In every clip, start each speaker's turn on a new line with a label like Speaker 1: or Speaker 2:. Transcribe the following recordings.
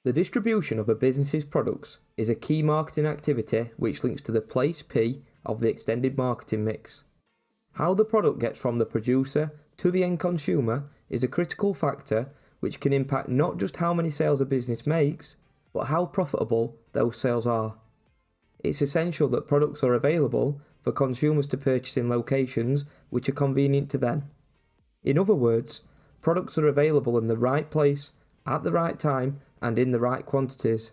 Speaker 1: The distribution of a business's products is a key marketing activity which links to the place P of the extended marketing mix. How the product gets from the producer to the end consumer is a critical factor which can impact not just how many sales a business makes, but how profitable those sales are. It's essential that products are available for consumers to purchase in locations which are convenient to them. In other words, products are available in the right place, at the right time, and in the right quantities.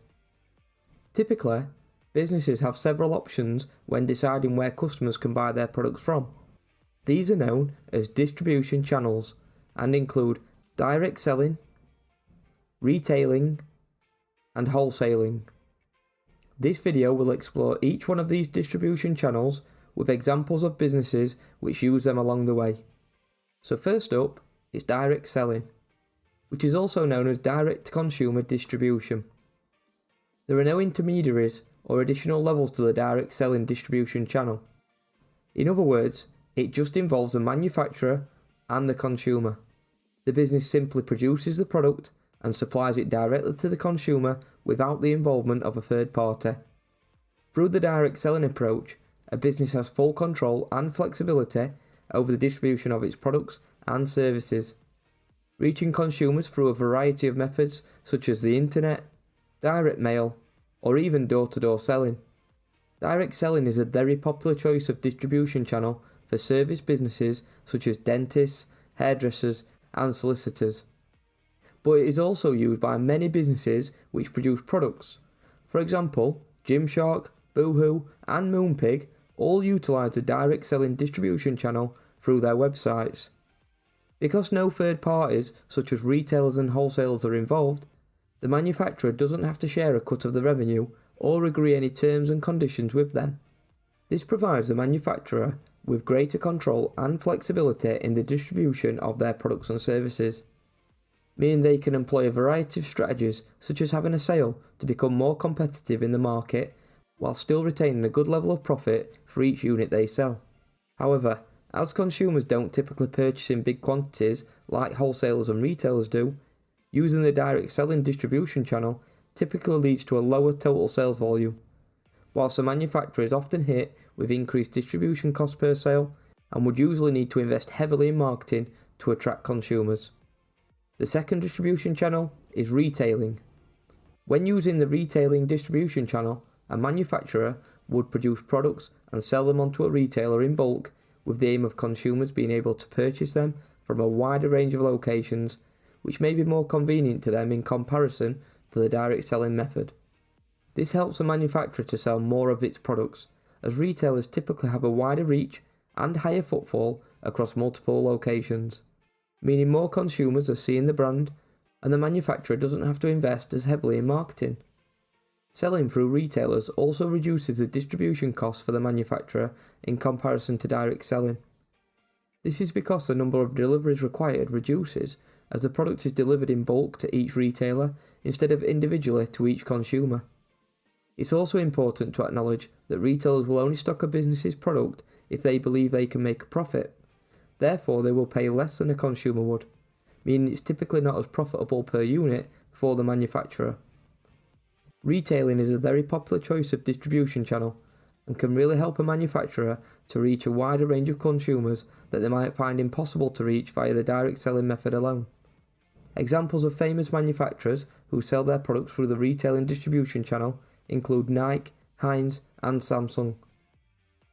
Speaker 1: Typically, businesses have several options when deciding where customers can buy their products from. These are known as distribution channels and include direct selling, retailing, and wholesaling. This video will explore each one of these distribution channels with examples of businesses which use them along the way. So first up is direct selling, which is also known as direct-to-consumer distribution. There are no intermediaries or additional levels to the direct selling distribution channel. In other words, it just involves the manufacturer and the consumer. The business simply produces the product and supplies it directly to the consumer without the involvement of a third party. Through the direct selling approach, a business has full control and flexibility over the distribution of its products and services, reaching consumers through a variety of methods such as the internet, direct mail, or even door-to-door selling. Direct selling is a very popular choice of distribution channel for service businesses such as dentists, hairdressers, and solicitors. But it is also used by many businesses which produce products. For example, Gymshark, Boohoo, and Moonpig all utilise the direct selling distribution channel through their websites. Because no third parties such as retailers and wholesalers are involved, the manufacturer doesn't have to share a cut of the revenue or agree any terms and conditions with them. This provides the manufacturer with greater control and flexibility in the distribution of their products and services, meaning they can employ a variety of strategies such as having a sale to become more competitive in the market while still retaining a good level of profit for each unit they sell. However, as consumers don't typically purchase in big quantities like wholesalers and retailers do, using the direct selling distribution channel typically leads to a lower total sales volume, whilst the manufacturer is often hit with increased distribution costs per sale and would usually need to invest heavily in marketing to attract consumers. The second distribution channel is retailing. When using the retailing distribution channel, a manufacturer would produce products and sell them onto a retailer in bulk with the aim of consumers being able to purchase them from a wider range of locations, which may be more convenient to them in comparison to the direct selling method. This helps the manufacturer to sell more of its products, as retailers typically have a wider reach and higher footfall across multiple locations, meaning more consumers are seeing the brand and the manufacturer doesn't have to invest as heavily in marketing. Selling through retailers also reduces the distribution costs for the manufacturer in comparison to direct selling. This is because the number of deliveries required reduces as the product is delivered in bulk to each retailer instead of individually to each consumer. It's also important to acknowledge that retailers will only stock a business's product if they believe they can make a profit. Therefore, they will pay less than a consumer would, meaning it's typically not as profitable per unit for the manufacturer. Retailing is a very popular choice of distribution channel and can really help a manufacturer to reach a wider range of consumers that they might find impossible to reach via the direct selling method alone. Examples of famous manufacturers who sell their products through the retailing distribution channel include Nike, Heinz, and Samsung.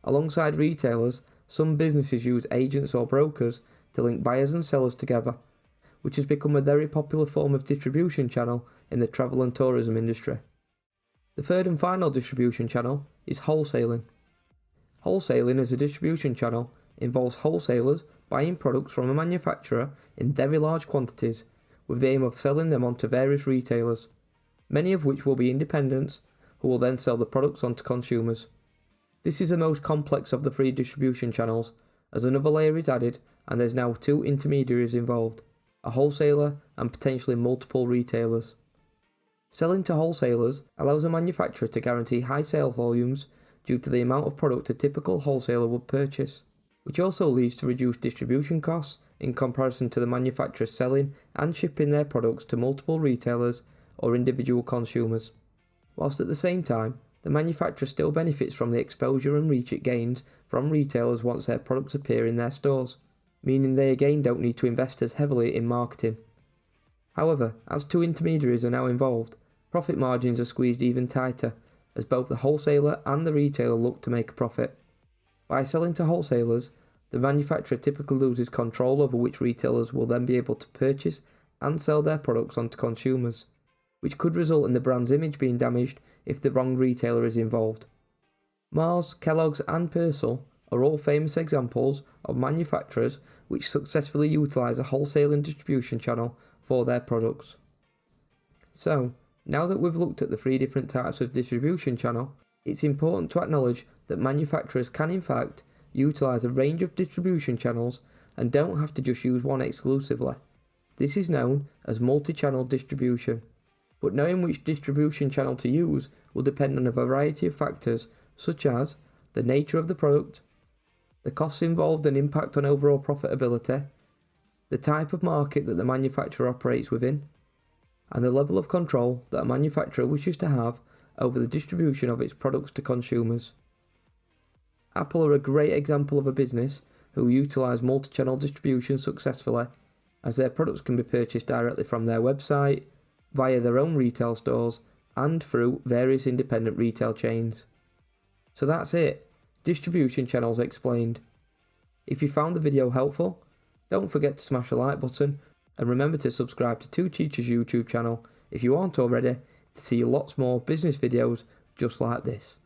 Speaker 1: Alongside retailers, some businesses use agents or brokers to link buyers and sellers together, which has become a very popular form of distribution channel in the travel and tourism industry. The third and final distribution channel is wholesaling. Wholesaling as a distribution channel involves wholesalers buying products from a manufacturer in very large quantities with the aim of selling them onto various retailers, many of which will be independents who will then sell the products onto consumers. This is the most complex of the three distribution channels, as another layer is added and there's now two intermediaries involved, a wholesaler and potentially multiple retailers. Selling to wholesalers allows a manufacturer to guarantee high sale volumes due to the amount of product a typical wholesaler would purchase, which also leads to reduced distribution costs in comparison to the manufacturer selling and shipping their products to multiple retailers or individual consumers. Whilst at the same time, the manufacturer still benefits from the exposure and reach it gains from retailers once their products appear in their stores, meaning they again don't need to invest as heavily in marketing. However, as two intermediaries are now involved, profit margins are squeezed even tighter, as both the wholesaler and the retailer look to make a profit. By selling to wholesalers, the manufacturer typically loses control over which retailers will then be able to purchase and sell their products onto consumers, which could result in the brand's image being damaged if the wrong retailer is involved. Mars, Kellogg's and Persil are all famous examples of manufacturers which successfully utilise a wholesale and distribution channel for their products. So, now that we've looked at the three different types of distribution channel, it's important to acknowledge that manufacturers can in fact utilise a range of distribution channels and don't have to just use one exclusively. This is known as multi-channel distribution. But knowing which distribution channel to use will depend on a variety of factors such as the nature of the product, the costs involved and impact on overall profitability, the type of market that the manufacturer operates within, and the level of control that a manufacturer wishes to have over the distribution of its products to consumers. Apple are a great example of a business who utilise multi-channel distribution successfully, as their products can be purchased directly from their website, via their own retail stores, and through various independent retail chains. So that's it, distribution channels explained. If you found the video helpful, don't forget to smash the like button, and remember to subscribe to Two Teachers YouTube channel if you aren't already, to see lots more business videos just like this.